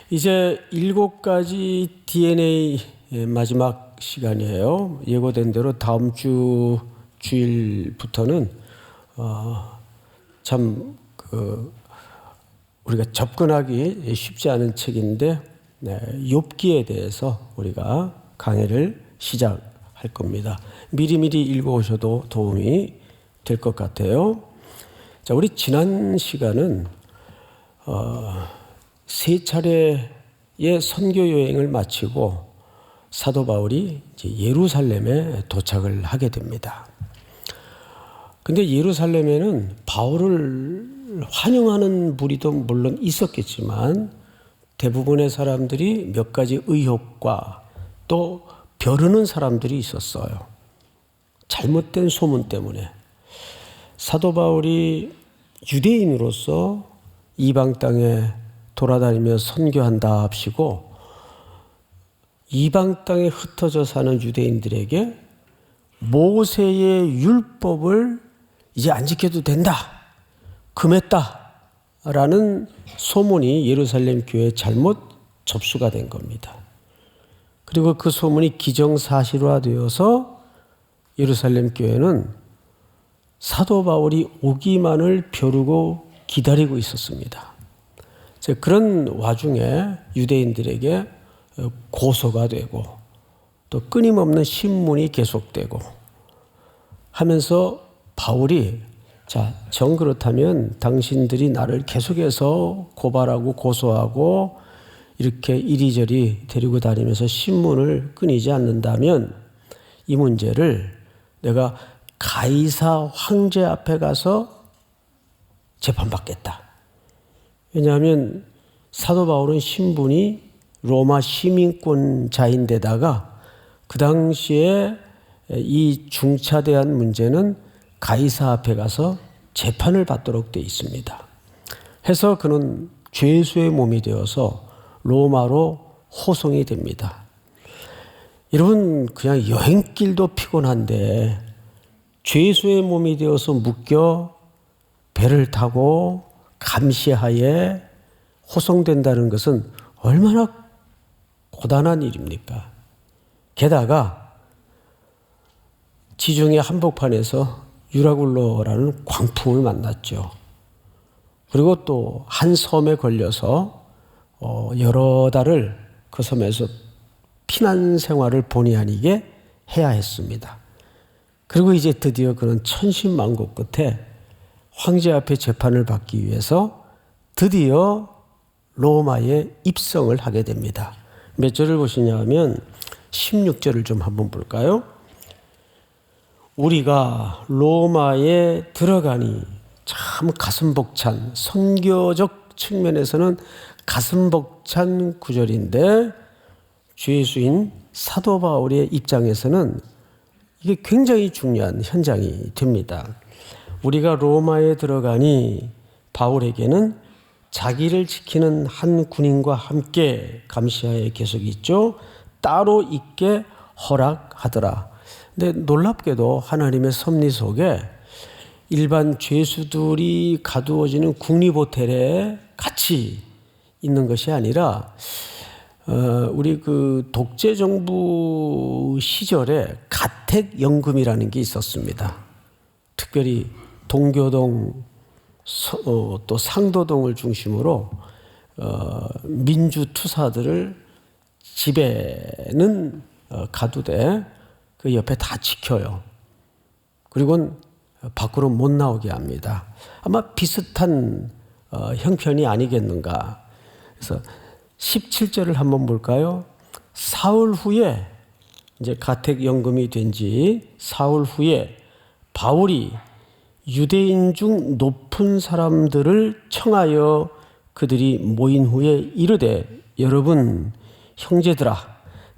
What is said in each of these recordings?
이제 7가지 DNA 마지막 시간이에요. 예고된 대로 다음 주 주일부터는 우리가 접근하기 쉽지 않은 책인데 욥기에 대해서 우리가 강의를 시작할 겁니다. 미리미리 읽어오셔도 도움이 될 것 같아요. 자, 우리 지난 시간은 3차례의 선교 여행을 마치고 사도 바울이 이제 예루살렘에 도착을 하게 됩니다. 근데 예루살렘에는 바울을 환영하는 무리도 물론 있었겠지만 대부분의 사람들이 몇 가지 의혹과 또 벼르는 사람들이 있었어요. 잘못된 소문 때문에. 사도 바울이 유대인으로서 이방 땅에 돌아다니며 선교한다 합시고 이방 땅에 흩어져 사는 유대인들에게 모세의 율법을 이제 안 지켜도 된다, 금했다 라는 소문이 예루살렘 교회에 잘못 접수가 된 겁니다. 그리고 그 소문이 기정사실화되어서 예루살렘 교회는 사도 바울이 오기만을 벼르고 기다리고 있었습니다. 그런 와중에 유대인들에게 고소가 되고 또 끊임없는 신문이 계속되고 하면서 바울이 정 그렇다면 당신들이 나를 계속해서 고발하고 고소하고 이렇게 이리저리 데리고 다니면서 신문을 끊이지 않는다면 이 문제를 내가 가이사 황제 앞에 가서 재판받겠다. 왜냐하면 사도 바울은 신분이 로마 시민권자인데다가 그 당시에 이 중차대한 문제는 가이사 앞에 가서 재판을 받도록 되어 있습니다. 해서 그는 죄수의 몸이 되어서 로마로 호송이 됩니다. 여러분, 그냥 여행길도 피곤한데 죄수의 몸이 되어서 묶여 배를 타고 감시하에 호송된다는 것은 얼마나 고단한 일입니까? 게다가 지중해 한복판에서 유라굴로라는 광풍을 만났죠. 그리고 또 한 섬에 걸려서 여러 달을 그 섬에서 피난 생활을 본의 아니게 해야 했습니다. 그리고 이제 드디어 그는 천신만고 끝에 황제 앞에 재판을 받기 위해서 드디어 로마에 입성을 하게 됩니다. 몇 절을 보시냐 하면 16절을 좀 한번 볼까요? 우리가 로마에 들어가니 참 가슴 벅찬, 선교적 측면에서는 가슴 벅찬 구절인데 죄수인 사도 바울의 입장에서는 이게 굉장히 중요한 현장이 됩니다. 우리가 로마에 들어가니 바울에게는 자기를 지키는 한 군인과 함께 감시하에 계속 있죠. 따로 있게 허락하더라. 근데 놀랍게도 하나님의 섭리 속에 일반 죄수들이 가두어지는 국립호텔에 같이 있는 것이 아니라 우리 그 독재정부 시절에 가택연금이라는 게 있었습니다. 특별히 동교동 또 상도동을 중심으로 민주투사들을 집에는 가두되 그 옆에 다 지켜요. 그리고는 밖으로 못 나오게 합니다. 아마 비슷한 형편이 아니겠는가. 그래서 17절을 한번 볼까요? 사흘 후에 이제 가택연금이 된 지 사흘 후에 바울이 유대인 중 높은 사람들을 청하여 그들이 모인 후에 이르되 여러분 형제들아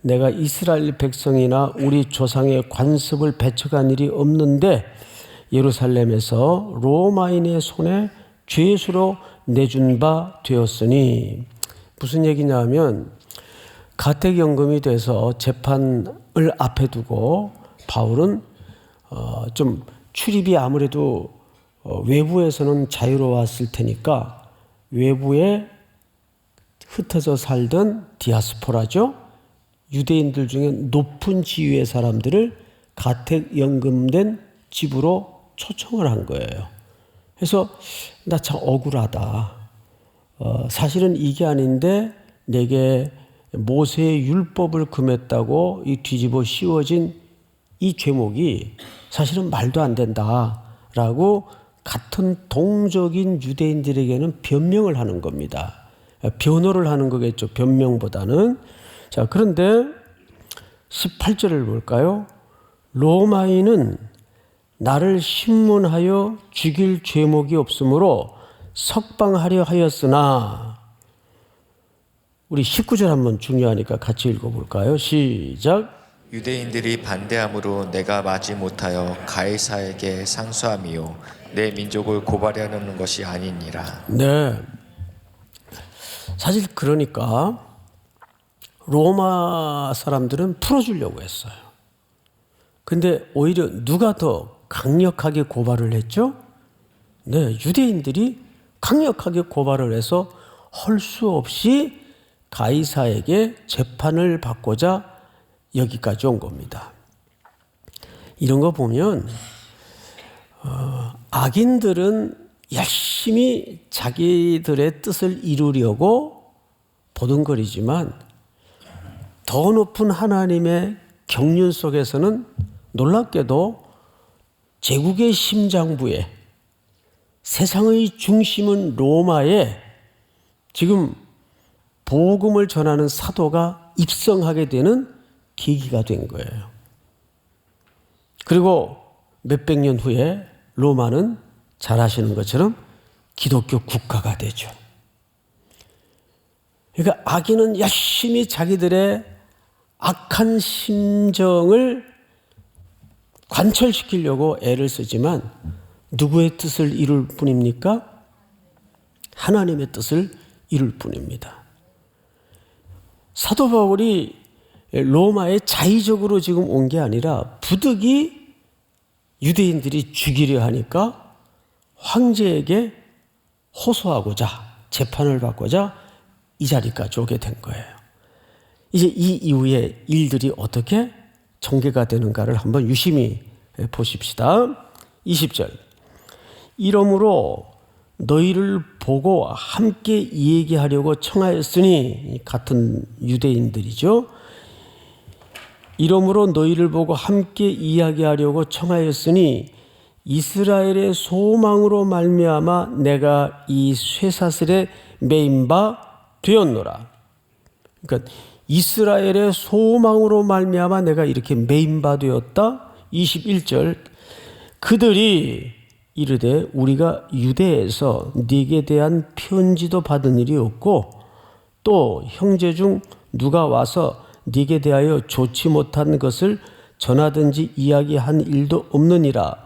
내가 이스라엘 백성이나 우리 조상의 관습을 배척한 일이 없는데 예루살렘에서 로마인의 손에 죄수로 내준 바 되었으니 무슨 얘기냐 하면 가택연금이 돼서 재판을 앞에 두고 바울은 좀 출입이 아무래도 외부에서는 자유로웠을 테니까 외부에 흩어져 살던 디아스포라죠. 유대인들 중에 높은 지위의 사람들을 가택연금된 집으로 초청을 한 거예요. 그래서 나 참 억울하다. 사실은 이게 아닌데 내게 모세의 율법을 금했다고 이 뒤집어 씌워진 이 죄목이 사실은 말도 안 된다라고 같은 동족인 유대인들에게는 변명을 하는 겁니다. 변호를 하는 거겠죠. 변명보다는. 자, 그런데 18절을 볼까요? 로마인은 나를 신문하여 죽일 죄목이 없으므로 석방하려 하였으나, 우리 19절 한번 중요하니까 같이 읽어볼까요? 시작. 유대인들이 반대함으로 내가 마지 못하여 가이사에게 상소함이요 내 민족을 고발하려는 것이 아니니라. 네. 사실 그러니까 로마 사람들은 풀어주려고 했어요. 근데 오히려 누가 더 강력하게 고발을 했죠? 네, 유대인들이 강력하게 고발을 해서 할 수 없이 가이사에게 재판을 받고자 여기까지 온 겁니다. 이런 거 보면 악인들은 열심히 자기들의 뜻을 이루려고 보듬거리지만 더 높은 하나님의 경륜 속에서는 놀랍게도 제국의 심장부에, 세상의 중심은 로마에 지금 복음을 전하는 사도가 입성하게 되는 계기가 된 거예요. 그리고 몇백 년 후에 로마는 잘 아시는 것처럼 기독교 국가가 되죠. 그러니까 악인은 열심히 자기들의 악한 심정을 관철시키려고 애를 쓰지만 누구의 뜻을 이룰 뿐입니까? 하나님의 뜻을 이룰 뿐입니다. 사도 바울이 로마에 자의적으로 지금 온 게 아니라 부득이 유대인들이 죽이려 하니까 황제에게 호소하고자, 재판을 받고자 이 자리까지 오게 된 거예요. 이제 이 이후에 일들이 어떻게 전개가 되는가를 한번 유심히 보십시다. 20절. 이러므로 너희를 보고 함께 얘기하려고 청하였으니, 같은 유대인들이죠. 이러므로 너희를 보고 함께 이야기하려고 청하였으니 이스라엘의 소망으로 말미암아 내가 이 쇠사슬에 매인 바 되었노라. 그러니까 이스라엘의 소망으로 말미암아 내가 이렇게 매인 바 되었다. 21절. 그들이 이르되 우리가 유대에서 네게 대한 편지도 받은 일이 없고 또 형제 중 누가 와서 네게 대하여 좋지 못한 것을 전하든지 이야기한 일도 없느니라.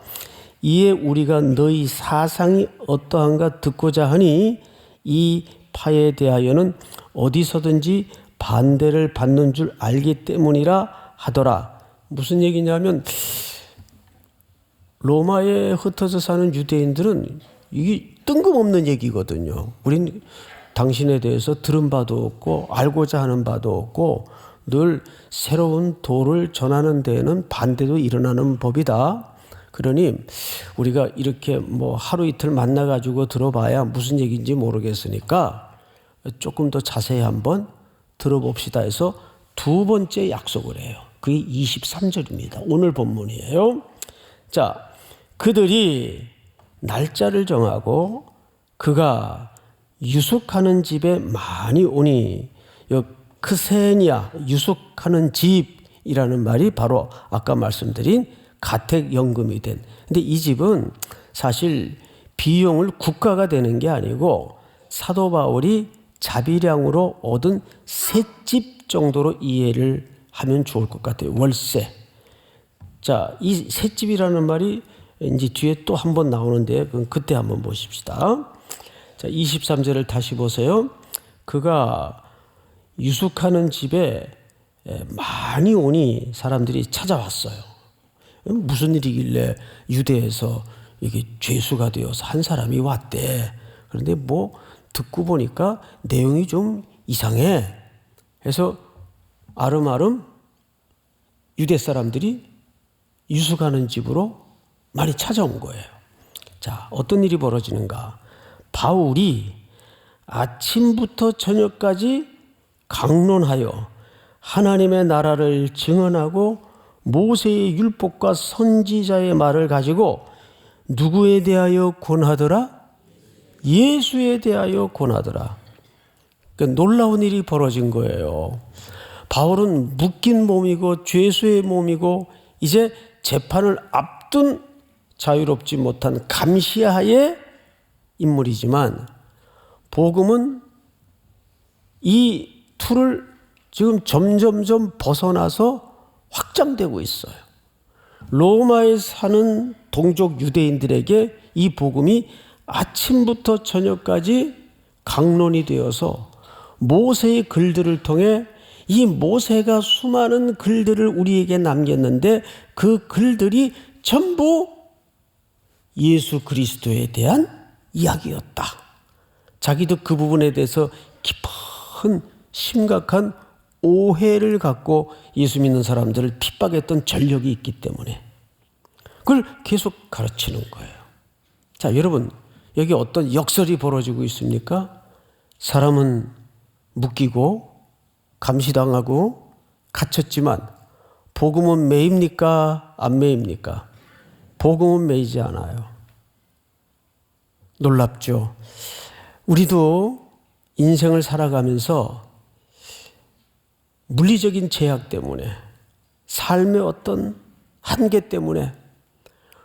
이에 우리가 너희 사상이 어떠한가 듣고자 하니 이 파에 대하여는 어디서든지 반대를 받는 줄 알기 때문이라 하더라. 무슨 얘기냐면 로마에 흩어져 사는 유대인들은 이게 뜬금없는 얘기거든요. 우린 당신에 대해서 들은 바도 없고 알고자 하는 바도 없고 늘 새로운 도를 전하는 데에는 반대도 일어나는 법이다. 그러니 우리가 이렇게 뭐 하루 이틀 만나가지고 들어봐야 무슨 얘기인지 모르겠으니까 조금 더 자세히 한번 들어봅시다 해서 두 번째 약속을 해요. 그게 23절입니다. 오늘 본문이에요. 자, 그들이 날짜를 정하고 그가 유숙하는 집에 많이 오니, 크세니아, 유숙하는 집이라는 말이 바로 아까 말씀드린 가택연금이 된. 근데 이 집은 사실 비용을 국가가 되는 게 아니고 사도 바울이 자비량으로 얻은 셋집 정도로 이해를 하면 좋을 것 같아요. 월세. 자, 이 셋집이라는 말이 이제 뒤에 또 한 번 나오는데 그건 그때 한번 보십시다. 자, 23절을 다시 보세요. 그가 유숙하는 집에 많이 오니 사람들이 찾아왔어요. 무슨 일이길래 유대에서 이게 죄수가 되어서 한 사람이 왔대. 그런데 뭐 듣고 보니까 내용이 좀 이상해 해서 아름아름 유대 사람들이 유숙하는 집으로 많이 찾아온 거예요. 자, 어떤 일이 벌어지는가? 바울이 아침부터 저녁까지 강론하여 하나님의 나라를 증언하고 모세의 율법과 선지자의 말을 가지고 누구에 대하여 권하더라? 예수에 대하여 권하더라. 그러니까 놀라운 일이 벌어진 거예요. 바울은 묶인 몸이고 죄수의 몸이고 이제 재판을 앞둔 자유롭지 못한 감시하의 인물이지만 복음은 이 틀을 지금 점점점 벗어나서 확장되고 있어요. 로마에 사는 동족 유대인들에게 이 복음이 아침부터 저녁까지 강론이 되어서 모세의 글들을 통해 이 모세가 수많은 글들을 우리에게 남겼는데 그 글들이 전부 예수 그리스도에 대한 이야기였다. 자기도 그 부분에 대해서 깊은 심각한 오해를 갖고 예수 믿는 사람들을 핍박했던 전력이 있기 때문에 그걸 계속 가르치는 거예요. 자, 여러분, 여기 어떤 역설이 벌어지고 있습니까? 사람은 묶이고 감시당하고 갇혔지만 복음은 매입니까? 안 매입니까? 복음은 매이지 않아요. 놀랍죠? 우리도 인생을 살아가면서 물리적인 제약 때문에 삶의 어떤 한계 때문에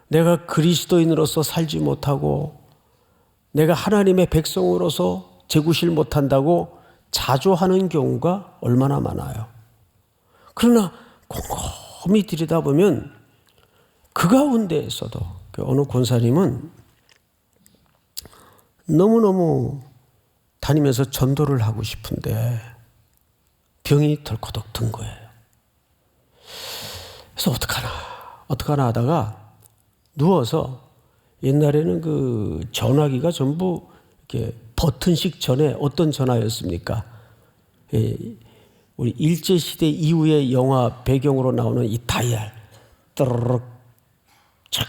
내가 그리스도인으로서 살지 못하고 내가 하나님의 백성으로서 제구실 못한다고 자조하는 경우가 얼마나 많아요. 그러나 곰곰이 들여다보면 그 가운데에서도 어느 권사님은 너무너무 다니면서 전도를 하고 싶은데 병이 덜커덕 든 거예요. 그래서 어떡하나 하다가 누워서 옛날에는 그 전화기가 전부 이렇게 버튼식 전에 어떤 전화였습니까? 우리 일제시대 이후의 영화 배경으로 나오는 이 다이얼 떠르륵 착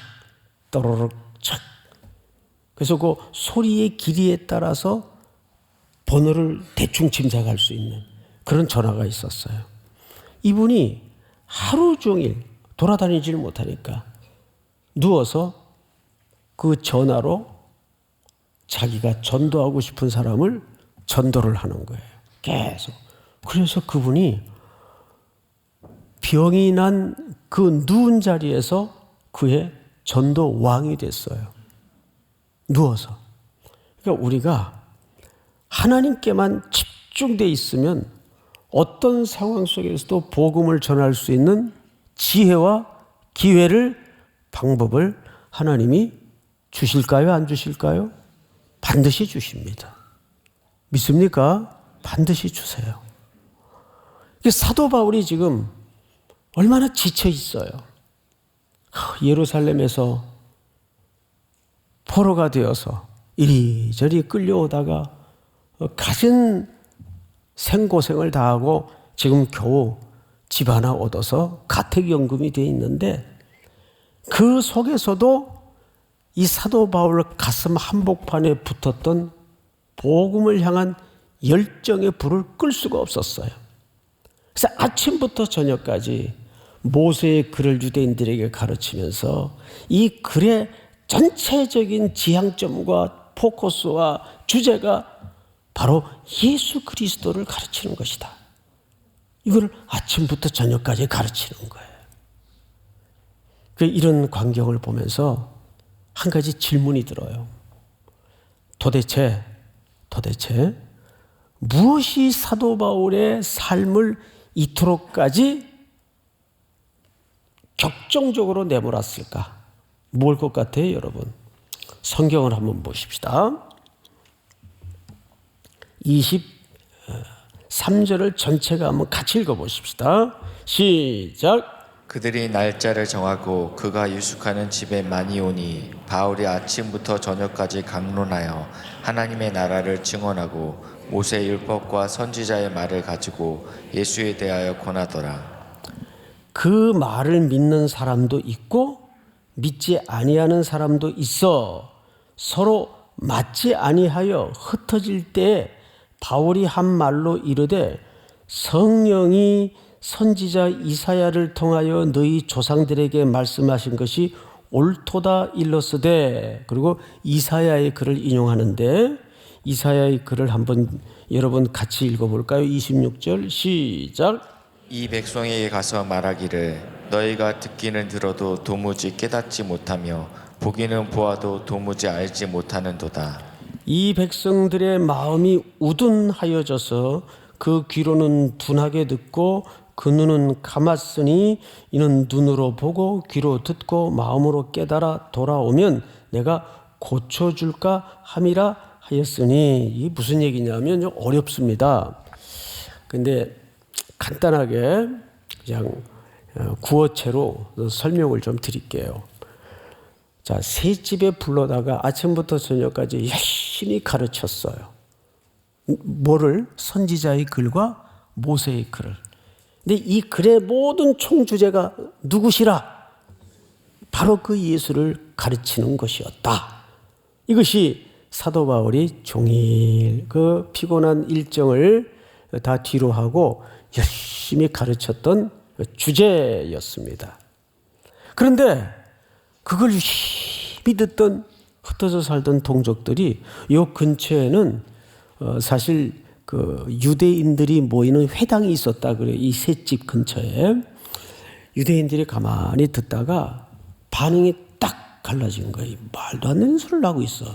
떠르륵 착 그래서 그 소리의 길이에 따라서 번호를 대충 짐작할 수 있는 그런 전화가 있었어요. 이분이 하루 종일 돌아다니질 못하니까 누워서 그 전화로 자기가 전도하고 싶은 사람을 전도를 하는 거예요. 계속. 그래서 그분이 병이 난 그 누운 자리에서 그의 전도 왕이 됐어요. 누워서. 그러니까 우리가 하나님께만 집중되어 있으면 어떤 상황 속에서도 복음을 전할 수 있는 지혜와 기회를, 방법을 하나님이 주실까요? 안 주실까요? 반드시 주십니다. 믿습니까? 반드시 주세요. 사도 바울이 지금 얼마나 지쳐 있어요. 예루살렘에서 포로가 되어서 이리저리 끌려오다가 가진 생고생을 다하고 지금 겨우 집 하나 얻어서 가택연금이 되어 있는데 그 속에서도 이 사도 바울 가슴 한복판에 붙었던 복음을 향한 열정의 불을 끌 수가 없었어요. 그래서 아침부터 저녁까지 모세의 글을 유대인들에게 가르치면서 이 글의 전체적인 지향점과 포커스와 주제가 바로 예수 그리스도를 가르치는 것이다. 이걸 아침부터 저녁까지 가르치는 거예요. 이런 광경을 보면서 한 가지 질문이 들어요. 도대체 무엇이 사도 바울의 삶을 이토록까지 격정적으로 내몰았을까? 뭘 것 같아요, 여러분? 성경을 한번 보십시다. 23절을 전체가 한번 같이 읽어보십시다. 시작. 그들이 날짜를 정하고 그가 유숙하는 집에 많이 오니 바울이 아침부터 저녁까지 강론하여 하나님의 나라를 증언하고 모세의 율법과 선지자의 말을 가지고 예수에 대하여 권하더라. 그 말을 믿는 사람도 있고 믿지 아니하는 사람도 있어 서로 맞지 아니하여 흩어질 때에 바울이 한 말로 이르되 성령이 선지자 이사야를 통하여 너희 조상들에게 말씀하신 것이 옳도다 일렀으되, 그리고 이사야의 글을 인용하는데 이사야의 글을 한번 여러분 같이 읽어볼까요? 26절 시작. 이 백성에게 가서 말하기를 너희가 듣기는 들어도 도무지 깨닫지 못하며 보기는 보아도 도무지 알지 못하는도다. 이 백성들의 마음이 우둔하여져서 그 귀로는 둔하게 듣고 그 눈은 감았으니 이는 눈으로 보고 귀로 듣고 마음으로 깨달아 돌아오면 내가 고쳐줄까 함이라 하였으니. 이게 무슨 얘기냐면 좀 어렵습니다. 근데 간단하게 그냥 구어체로 설명을 좀 드릴게요. 자, 새 집에 불러다가 아침부터 저녁까지 열심히 가르쳤어요. 뭐를? 선지자의 글과 모세의 글을. 근데 이 글의 모든 총주제가 누구시라? 바로 그 예수를 가르치는 것이었다. 이것이 사도 바울이 종일 그 피곤한 일정을 다 뒤로 하고 열심히 가르쳤던 주제였습니다. 그런데 그걸 열심히 듣던 흩어져 살던 동족들이 이 근처에는 사실 그 유대인들이 모이는 회당이 있었다 그래요. 이 셋집 근처에. 유대인들이 가만히 듣다가 반응이 딱 갈라진 거예요. 말도 안 되는 소리를 하고 있어.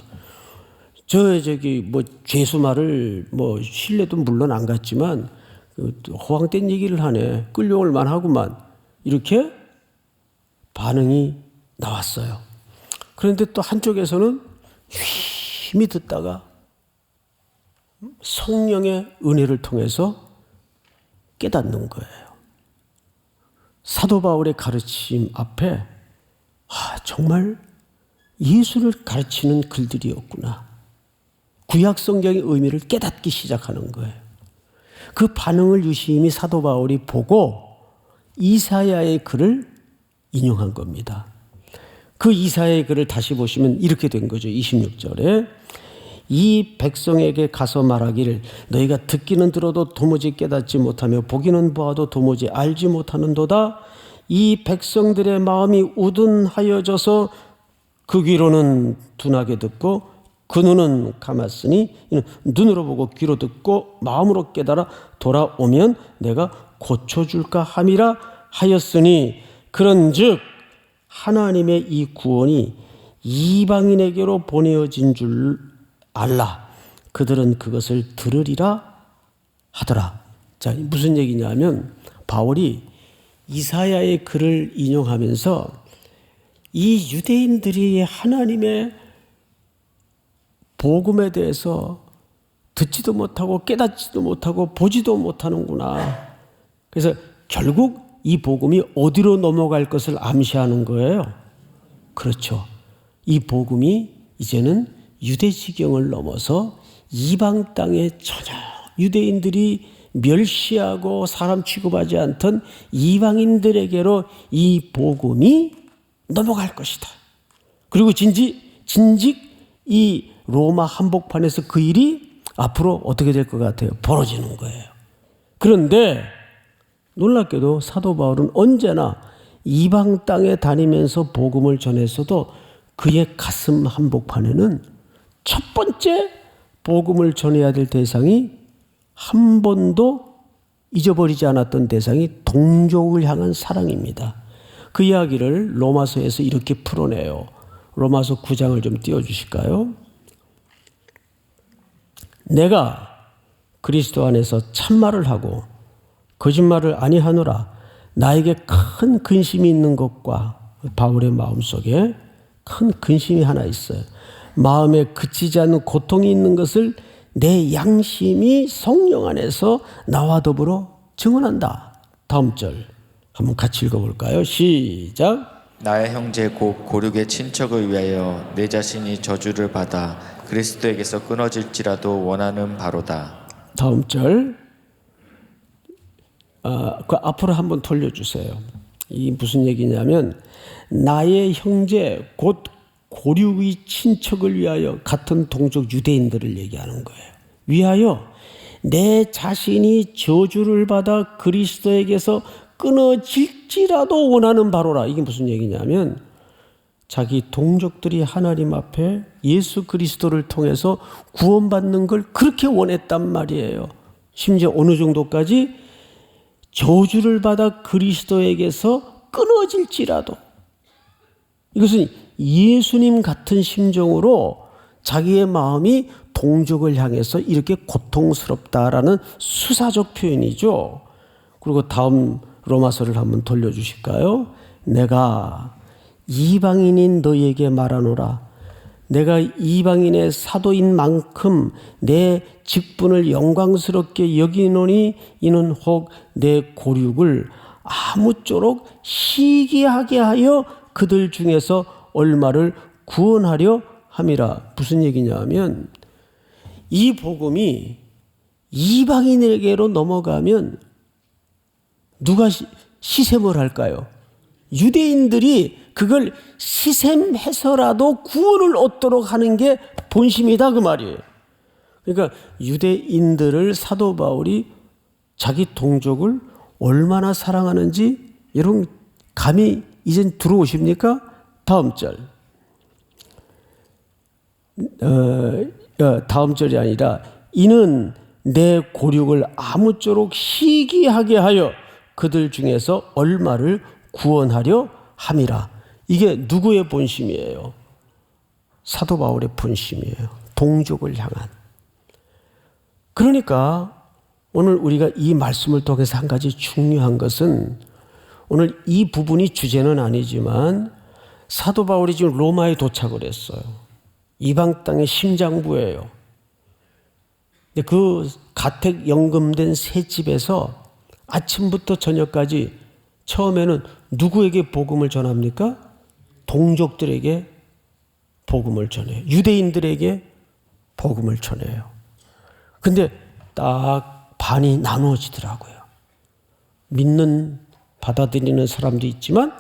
저기 뭐 죄수 말을 뭐 신뢰도 물론 안 갔지만 허황된 얘기를 하네. 끌려올 만하구만. 이렇게 반응이 나왔어요. 그런데 또 한쪽에서는 힘이 듣다가 성령의 은혜를 통해서 깨닫는 거예요. 사도 바울의 가르침 앞에 정말 예수를 가르치는 글들이었구나. 구약 성경의 의미를 깨닫기 시작하는 거예요. 그 반응을 유심히 사도 바울이 보고 이사야의 글을 인용한 겁니다. 그 이사야의 글을 다시 보시면 이렇게 된 거죠. 26절에 이 백성에게 가서 말하기를 너희가 듣기는 들어도 도무지 깨닫지 못하며 보기는 보아도 도무지 알지 못하는도다. 이 백성들의 마음이 우둔하여져서 그 귀로는 둔하게 듣고 그 눈은 감았으니 눈으로 보고 귀로 듣고 마음으로 깨달아 돌아오면 내가 고쳐줄까 함이라 하였으니. 그런즉 하나님의 이 구원이 이방인에게로 보내어진 줄 알라. 그들은 그것을 들으리라 하더라. 자, 무슨 얘기냐면 바울이 이사야의 글을 인용하면서 이 유대인들이 하나님의 복음에 대해서 듣지도 못하고 깨닫지도 못하고 보지도 못하는구나. 그래서 결국 이 복음이 어디로 넘어갈 것을 암시하는 거예요. 그렇죠. 이 복음이 이제는 유대 지경을 넘어서 이방 땅에 전혀 유대인들이 멸시하고 사람 취급하지 않던 이방인들에게로 이 복음이 넘어갈 것이다. 그리고 진직 이 로마 한복판에서 그 일이 앞으로 어떻게 될 것 같아요? 벌어지는 거예요. 그런데 놀랍게도 사도 바울은 언제나 이방 땅에 다니면서 복음을 전했어도 그의 가슴 한복판에는 첫 번째 복음을 전해야 될 대상이 한 번도 잊어버리지 않았던 대상이 동족을 향한 사랑입니다. 그 이야기를 로마서에서 이렇게 풀어내요. 로마서 9장을 좀 띄워주실까요? 내가 그리스도 안에서 참말을 하고 거짓말을 아니하노라. 나에게 큰 근심이 있는 것과 바울의 마음속에 큰 근심이 하나 있어요. 마음에 그치지 않는 고통이 있는 것을 내 양심이 성령 안에서 나와 더불어 증언한다. 다음 절 한번 같이 읽어볼까요? 시작. 나의 형제 곧 고륙의 친척을 위하여 내 자신이 저주를 받아 그리스도에게서 끊어질지라도 원하는 바로다. 다음 절. 그 앞으로 한번 돌려주세요. 이 무슨 얘기냐면 나의 형제 곧 고륙의 친척을 위하여, 같은 동족 유대인들을 얘기하는 거예요. 위하여 내 자신이 저주를 받아 그리스도에게서 끊어질지라도 원하는 바로라. 이게 무슨 얘기냐면 자기 동족들이 하나님 앞에 예수 그리스도를 통해서 구원받는 걸 그렇게 원했단 말이에요. 심지어 어느 정도까지 저주를 받아 그리스도에게서 끊어질지라도. 이것은 예수님 같은 심정으로 자기의 마음이 동족을 향해서 이렇게 고통스럽다라는 수사적 표현이죠. 그리고 다음 로마서를 한번 돌려주실까요? 내가 이방인인 너희에게 말하노라. 내가 이방인의 사도인 만큼 내 직분을 영광스럽게 여기노니 이는 혹 내 고륙을 아무쪼록 희귀하게 하여 그들 중에서 얼마를 구원하려 함이라. 무슨 얘기냐 하면 이 복음이 이방인에게로 넘어가면 누가 시샘을 할까요? 유대인들이 그걸 시샘해서라도 구원을 얻도록 하는 게 본심이다 그 말이에요. 그러니까 유대인들을 사도 바울이 자기 동족을 얼마나 사랑하는지 여러분 감이 이젠 들어오십니까? 다음 절. 다음 절이 아니라 이는 내 고륙을 아무쪼록 희귀하게 하여 그들 중에서 얼마를 구원하려 함이라. 이게 누구의 본심이에요? 사도 바울의 본심이에요. 동족을 향한. 그러니까 오늘 우리가 이 말씀을 통해서 한 가지 중요한 것은, 오늘 이 부분이 주제는 아니지만 사도 바울이 지금 로마에 도착을 했어요. 이방 땅의 심장부예요. 그 가택 연금된 새 집에서 아침부터 저녁까지 처음에는 누구에게 복음을 전합니까? 동족들에게 복음을 전해요. 유대인들에게 복음을 전해요. 근데 딱 반이 나누어지더라고요. 믿는, 받아들이는 사람도 있지만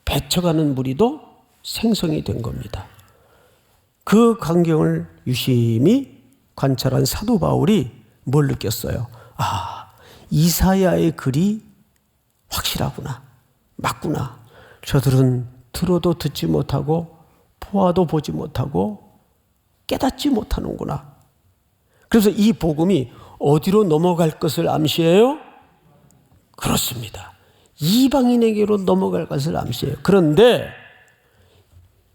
배쳐가는 무리도 생성이 된 겁니다. 그 광경을 유심히 관찰한 사도 바울이 뭘 느꼈어요? 이사야의 글이 확실하구나. 맞구나. 저들은 들어도 듣지 못하고 보아도 보지 못하고 깨닫지 못하는구나. 그래서 이 복음이 어디로 넘어갈 것을 암시해요? 그렇습니다. 이방인에게로 넘어갈 것을 암시해요. 그런데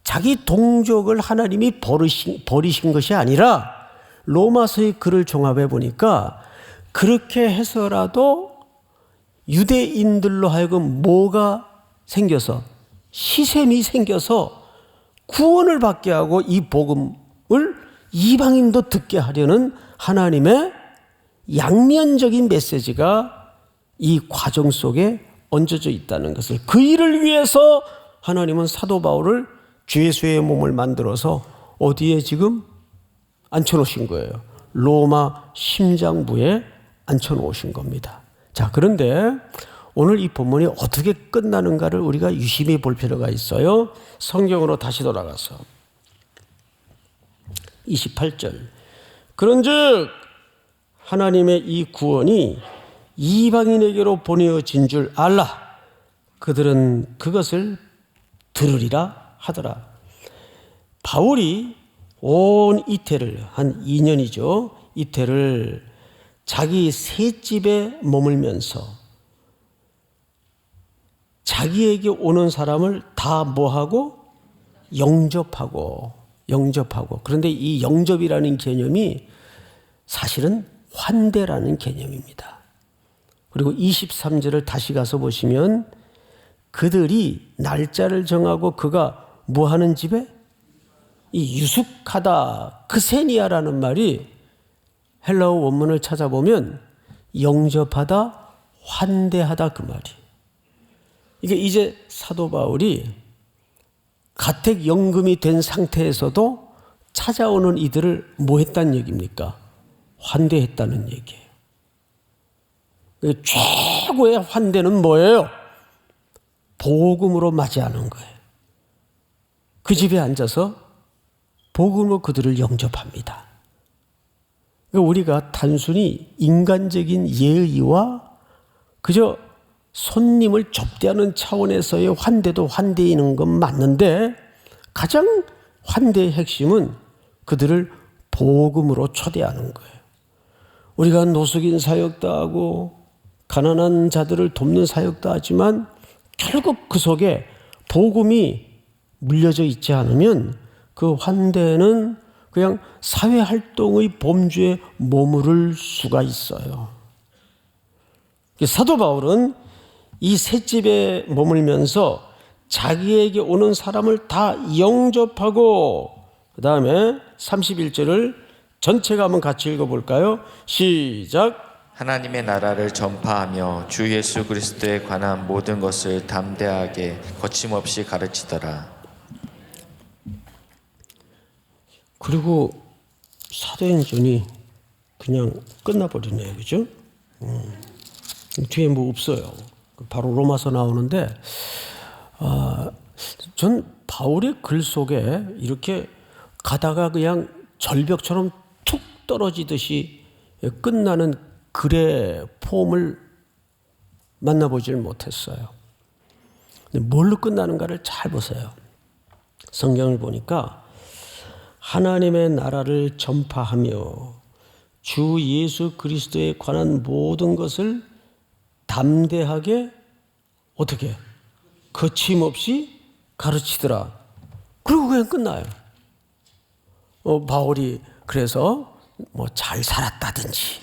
자기 동족을 하나님이 버리신 것이 아니라 로마서의 글을 종합해 보니까 그렇게 해서라도 유대인들로 하여금 뭐가 생겨서, 시샘이 생겨서 구원을 받게 하고 이 복음을 이방인도 듣게 하려는 하나님의 양면적인 메시지가 이 과정 속에 얹어져 있다는 것을, 그 일을 위해서 하나님은 사도 바울을 주 예수의 몸을 만들어서 어디에 지금 앉혀놓으신 거예요? 로마 심장부에 앉혀놓으신 겁니다. 자, 그런데 오늘 이 본문이 어떻게 끝나는가를 우리가 유심히 볼 필요가 있어요. 성경으로 다시 돌아가서 28절. 그런즉 하나님의 이 구원이 이방인에게로 보내어진 줄 알라. 그들은 그것을 들으리라 하더라. 바울이 온 이태를, 한 2년이죠. 이태를 자기 셋집에 머물면서 자기에게 오는 사람을 다 뭐하고? 영접하고. 그런데 이 영접이라는 개념이 사실은 환대라는 개념입니다. 그리고 23절을 다시 가서 보시면 그들이 날짜를 정하고 그가 뭐 하는 집에? 이 유숙하다, 크세니아라는 말이 헬라어 원문을 찾아보면 영접하다, 환대하다 그 말이. 이게 이제 사도 바울이 가택연금이 된 상태에서도 찾아오는 이들을 뭐 했다는 얘기입니까? 환대했다는 얘기예요. 최고의 환대는 뭐예요? 복음으로 맞이하는 거예요. 그 집에 앉아서 복음으로 그들을 영접합니다. 그러니까 우리가 단순히 인간적인 예의와 그저 손님을 접대하는 차원에서의 환대도 환대이는 건 맞는데 가장 환대의 핵심은 그들을 복음으로 초대하는 거예요. 우리가 노숙인 사역도 하고 가난한 자들을 돕는 사역도 하지만 결국 그 속에 복음이 물려져 있지 않으면 그 환대는 그냥 사회활동의 범주에 머무를 수가 있어요. 사도 바울은 이 셋집에 머물면서 자기에게 오는 사람을 다 영접하고 그 다음에 31절을 전체가 한번 같이 읽어볼까요? 시작. 하나님의 나라를 전파하며 주 예수 그리스도에 관한 모든 것을 담대하게 거침없이 가르치더라. 그리고 사도행전이 그냥 끝나버리네요. 그죠? 뒤에 뭐 없어요. 바로 로마서 나오는데 전 바울의 글 속에 이렇게 가다가 그냥 절벽처럼 툭 떨어지듯이 끝나는 글의 폼을 만나보질 못했어요. 근데 뭘로 끝나는가를 잘 보세요. 성경을 보니까 하나님의 나라를 전파하며 주 예수 그리스도에 관한 모든 것을 담대하게 어떻게 거침없이 가르치더라. 그리고 그냥 끝나요. 바울이 그래서 뭐 잘 살았다든지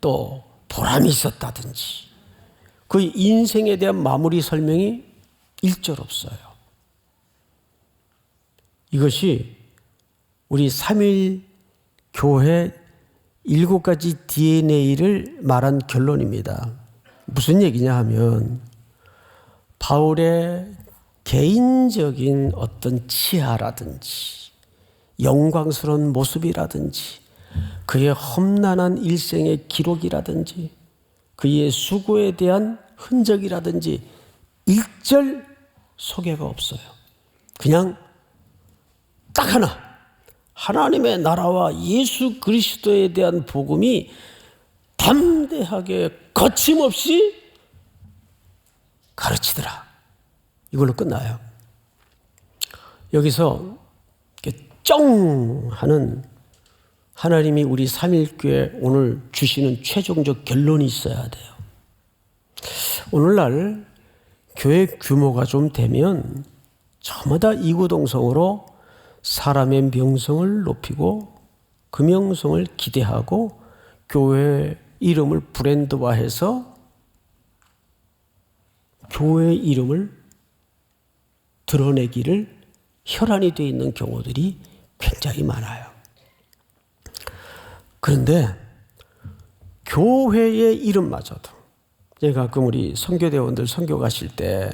또 보람이 있었다든지 그 인생에 대한 마무리 설명이 1절 없어요. 이것이 우리 3일 교회 7가지 DNA를 말한 결론입니다. 무슨 얘기냐 하면 바울의 개인적인 어떤 치하라든지 영광스러운 모습이라든지 그의 험난한 일생의 기록이라든지 그의 수고에 대한 흔적이라든지 1절 소개가 없어요. 그냥 딱 하나, 하나님의 나라와 예수 그리스도에 대한 복음이 담대하게 거침없이 가르치더라. 이걸로 끝나요. 여기서 이렇게 쩡 하는 하나님이 우리 삼일교회 오늘 주시는 최종적 결론이 있어야 돼요. 오늘날 교회 규모가 좀 되면 저마다 이구동성으로 사람의 명성을 높이고 그 명성을 기대하고 교회 이름을 브랜드화해서 교회 이름을 드러내기를 혈안이 되어 있는 경우들이 굉장히 많아요. 그런데 교회의 이름마저도 제가 가끔 우리 선교대원들 선교 가실 때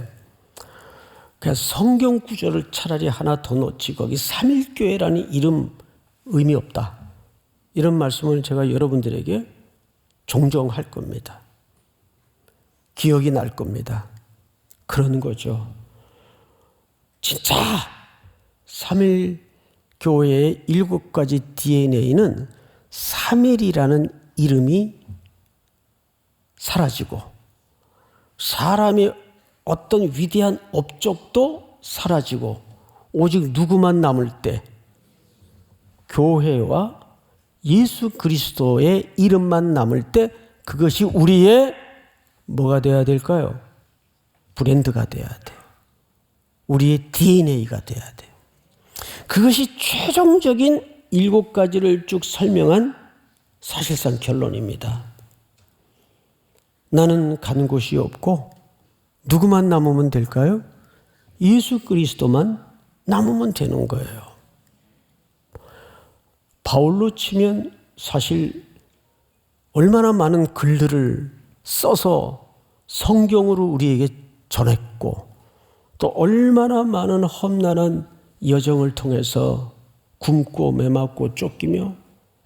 그냥 성경 구절을 차라리 하나 더 넣지 거기 삼일교회라는 이름 의미 없다. 이런 말씀을 제가 여러분들에게 종종 할 겁니다. 기억이 날 겁니다. 그런 거죠. 진짜 삼일교회의 7가지 DNA는 삼일이라는 이름이 사라지고 사람의 어떤 위대한 업적도 사라지고 오직 누구만 남을 때 교회와 예수 그리스도의 이름만 남을 때 그것이 우리의 뭐가 되어야 될까요? 브랜드가 되어야 돼요. 우리의 DNA가 되어야 돼요. 그것이 최종적인 7가지를 쭉 설명한 사실상 결론입니다. 나는 간 곳이 없고 누구만 남으면 될까요? 예수 그리스도만 남으면 되는 거예요. 바울로 치면 사실 얼마나 많은 글들을 써서 성경으로 우리에게 전했고 또 얼마나 많은 험난한 여정을 통해서 굶고 매맞고 쫓기며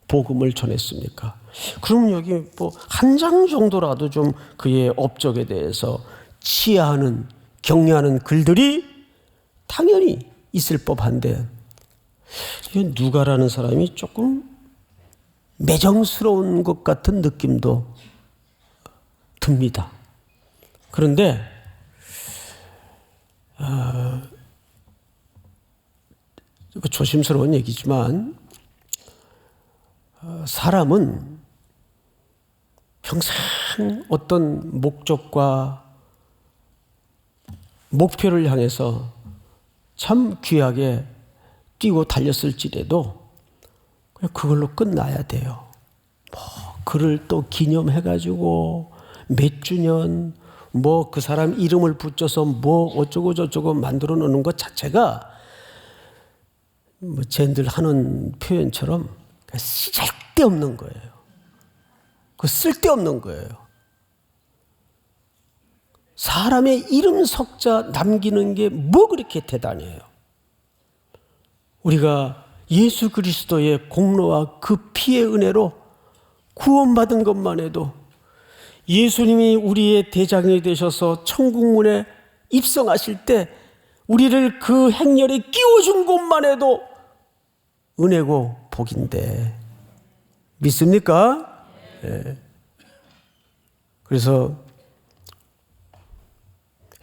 복음을 전했습니까? 그럼 여기 뭐 한 장 정도라도 좀 그의 업적에 대해서 치하하는 격려하는 글들이 당연히 있을 법한데 누가라는 사람이 조금 매정스러운 것 같은 느낌도 듭니다. 그런데 조심스러운 얘기지만 사람은 평생 어떤 목적과 목표를 향해서 참 귀하게 뛰고 달렸을지라도 그냥 그걸로 끝나야 돼요. 그를 또 기념해가지고 몇 주년 그 사람 이름을 붙여서 어쩌고 저쩌고 만들어 놓는 것 자체가 쟤들 하는 표현처럼 쓸데없는 거예요. 그 쓸데없는 거예요. 사람의 이름 석자 남기는 게 뭐 그렇게 대단해요. 우리가 예수 그리스도의 공로와 그 피의 은혜로 구원받은 것만 해도 예수님이 우리의 대장이 되셔서 천국문에 입성하실 때 우리를 그 행렬에 끼워준 것만 해도 은혜고 복인데 믿습니까? 네. 그래서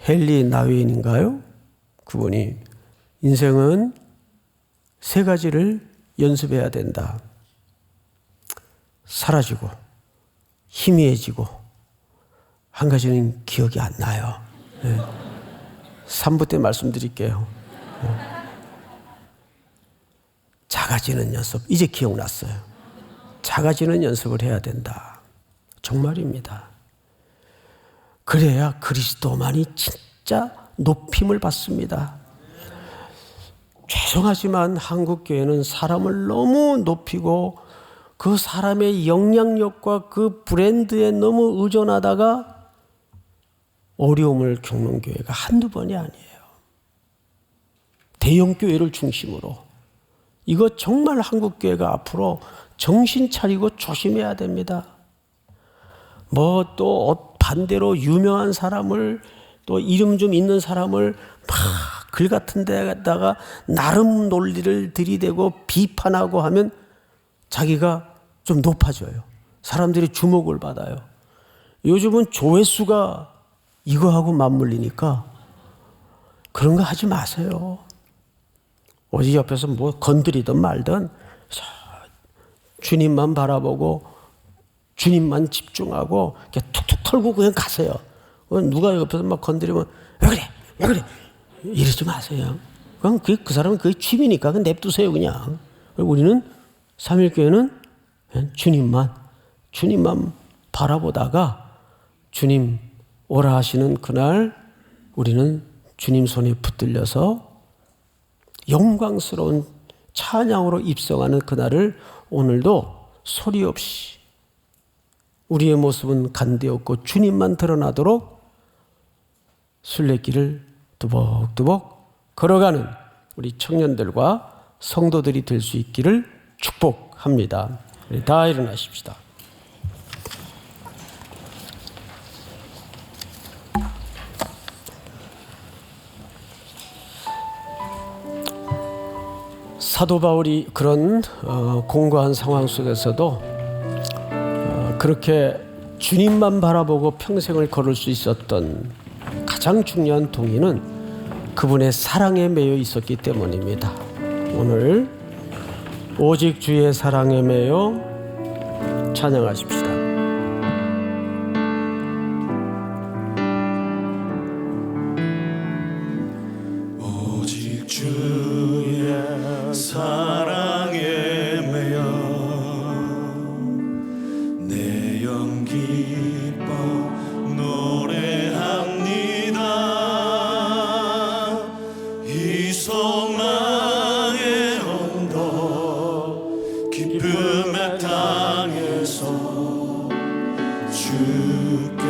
헨리 나윈인가요? 그분이 인생은 세 가지를 연습해야 된다. 사라지고 희미해지고 한 가지는 기억이 안 나요. 네. 3부 때 말씀드릴게요. 작아지는 연습. 이제 기억났어요. 작아지는 연습을 해야 된다. 정말입니다. 그래야 그리스도만이 진짜 높임을 받습니다. 죄송하지만 한국교회는 사람을 너무 높이고 그 사람의 영향력과 그 브랜드에 너무 의존하다가 어려움을 겪는 교회가 한두 번이 아니에요. 대형교회를 중심으로. 이거 정말 한국교회가 앞으로 정신 차리고 조심해야 됩니다. 또 반대로 유명한 사람을 또 이름 좀 있는 사람을 막 글 같은 데다가 나름 논리를 들이대고 비판하고 하면 자기가 좀 높아져요. 사람들이 주목을 받아요. 요즘은 조회수가 이거하고 맞물리니까 그런 거 하지 마세요. 어디 옆에서 건드리든 말든 주님만 바라보고 주님만 집중하고 이렇게 툭툭 털고 그냥 가세요. 누가 옆에서 막 건드리면 왜 그래 이러지 마세요. 그냥 그 사람은 그게 취미니까 그냥 냅두세요 그냥. 우리는 삼일교회는 주님만 바라보다가 주님 오라 하시는 그날 우리는 주님 손에 붙들려서 영광스러운 찬양으로 입성하는 그날을 오늘도 소리 없이 우리의 모습은 간대없고 주님만 드러나도록 순례길을 두벅두벅 걸어가는 우리 청년들과 성도들이 될 수 있기를 축복합니다. 우리 다 일어나십시다. 사도 바울이 그런 공고한 상황 속에서도 그렇게 주님만 바라보고 평생을 걸을 수 있었던 가장 중요한 동기는 그분의 사랑에 매여 있었기 때문입니다. 오늘 오직 주의 사랑에 매여 찬양하십시다. 오직 주의 사랑에 매여 내 영 기뻐 노래합니다. 이 소망의 언덕 기쁨의 땅에서 주께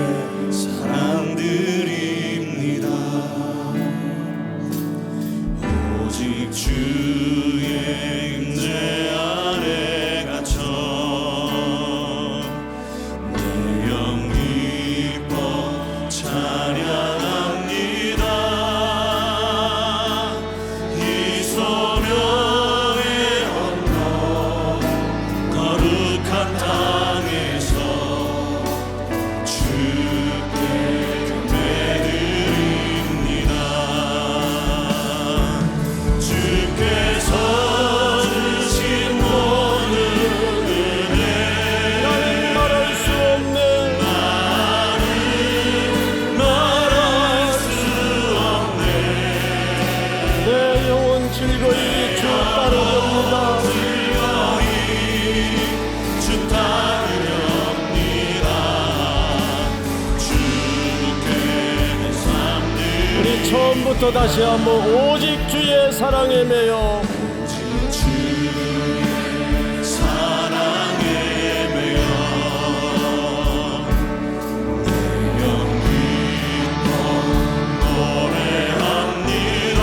사랑드립니다. 처음부터 다시 한번 오직 주의 사랑에 매여 주의 사랑에 매여 내 영 기뻐 노래합니다.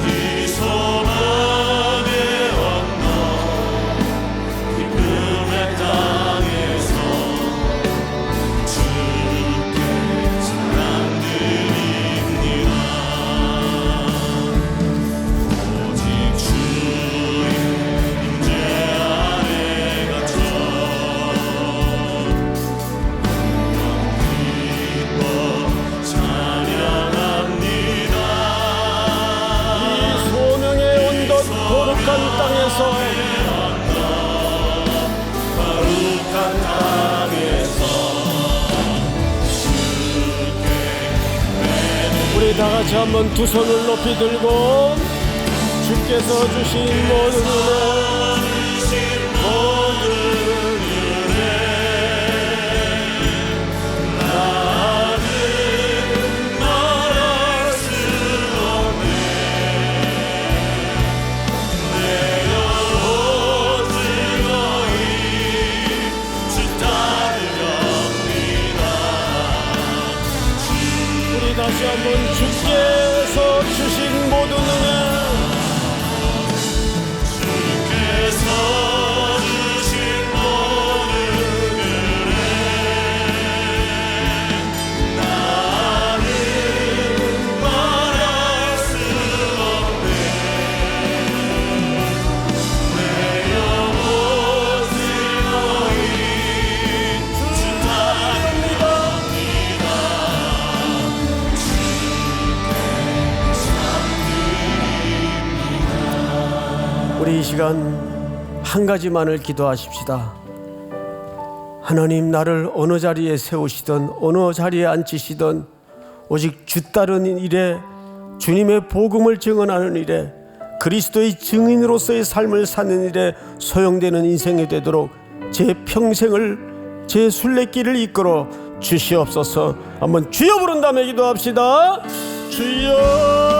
이 소망의 언덕 기쁨의 땅에서 주께 사랑드립니다. 오직 주의 임재 아래 갇혀 기뻐 찬양합니다. 이 소명의 언덕 거룩한 땅에서 거룩한 땅에서 우리 다 같이 한번 두 손을 높이 들고 주께서 주신 모든 은혜 주신 모든 은혜 나는 말할 수 없네. 내 영혼 즐거이 주 따르렵니다. 우리 다시 한번 주께서 주신 모든 은혜 주께서 주신 모든 은혜 나는 말할 수 없네. 내 영혼 즐거이 주 따릅니다. 우리 이 시간 한 가지만을 기도하십시다. 하나님, 나를 어느 자리에 세우시든 어느 자리에 앉히시든 오직 주 따르는 일에, 주님의 복음을 증언하는 일에, 그리스도의 증인으로서의 삶을 사는 일에 소용되는 인생이 되도록 제 평생을, 제 순례길을 이끌어 주시옵소서. 한번 주여 부른 다음에 기도합시다. 주여.